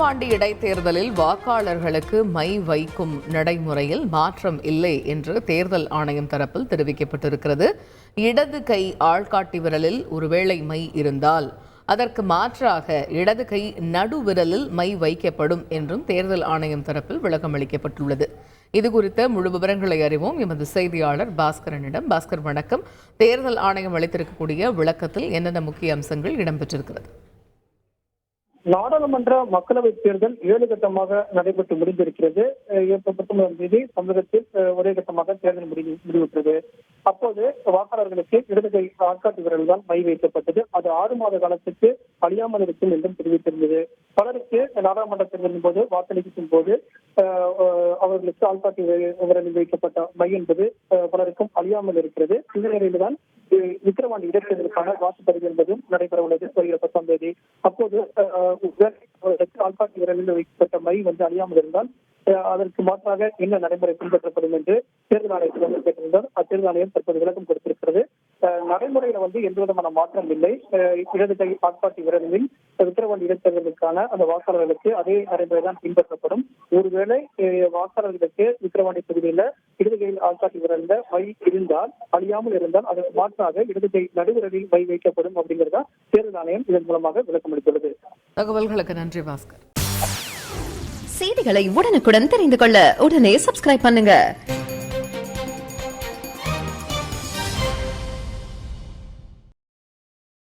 விக்கிரவாண்டி இடைத்தேர்தலில் வாக்காளர்களுக்கு மை வைக்கும் நடைமுறையில் மாற்றம் இல்லை என்று தேர்தல் ஆணையம் தரப்பில் தெரிவிக்கப்பட்டிருக்கிறது. இடது கை ஆள்காட்டி விரலில் ஒருவேளை மை இருந்தால் அதற்கு மாற்றாக இடது கை நடுவிரலில் மை வைக்கப்படும் என்றும் தேர்தல் ஆணையம் தரப்பில் விளக்கம் அளிக்கப்பட்டுள்ளது. இதுகுறித்த முழு விவரங்களை அறிவோம் எமது செய்தியாளர் பாஸ்கரனிடம். பாஸ்கர், வணக்கம். தேர்தல் ஆணையம் அளித்திருக்கக்கூடிய விளக்கத்தில் என்னென்ன முக்கிய அம்சங்கள் இடம்பெற்றிருக்கிறது? நாடாளுமன்ற மக்களவைத் தேர்தல் 7 கட்டமாக நடைபெற்று முடிந்திருக்கிறது. ஏப்ரல் 19ஆம் தேதி தமிழகத்தில் ஒரே கட்டமாக தேர்தல் முடிவுற்றது. அப்போது வாக்காளர்களுக்கு இடது கை ஆள்காட்டி விரல் தான் மை வைக்கப்பட்டது. அது 6 மாத காலத்துக்கு அழியாமல் இருக்கும் என்றும் தெரிவித்திருந்தது. பலருக்கு நாடாளுமன்ற தேர்தலின் போது வாக்களிக்கும் போது அவர்களுக்கு ஆள்காட்டி விரலில் வைக்கப்பட்ட மை என்பது பலருக்கும் அழியாமல் இருக்கிறது. இந்த நிலையில்தான் விக்கிரவாண்டி இடைத்தேர்தலுக்கான வாக்குப்பதிவு என்பதும் நடைபெற உள்ளது வருகிற 10ஆம் தேதி. அப்போது ஆள்காட்டி விரலில் வைக்கப்பட்ட மை அழியாமல் இருந்தால் அதற்கு மாற்றாக என்ன நடைமுறை பின்பற்றப்படும் என்று தேர்தல் ஆணையத்தில் கேட்டிருந்தால் தேர்தல் ஆணையம் தற்போது விளக்கம் கொடுத்திருக்கிறது. நடைமுறையில எந்த விதமான மாற்றம் இல்லை. இடது கை ஆள்காட்டி விரலில் விக்கிரவாண்டி இடைத்தேர்தலுக்கான அந்த வாக்காளர்களுக்கு அதே நடைமுறை தான் பின்பற்றப்படும். ஒருவேளை வாக்காளர்களுக்கு விக்கிரவாண்டி பகுதியில் இடது கையில் ஆள்காட்டி விரல்ல மை இருந்தால் அழியாமல் இருந்தால் அதற்கு மாற்றாக இடது கை நடுவிரலில் மை வைக்கப்படும் அப்படிங்கிறதா தேர்தல் ஆணையம் இதன் மூலமாக விளக்கம் அளித்துள்ளது. தகவல்களுக்கு நன்றி பாஸ்கர். செய்திகளை உடனுக்குடன் தெரிந்து கொள்ள உடனே சப்ஸ்கிரைப் பண்ணுங்க.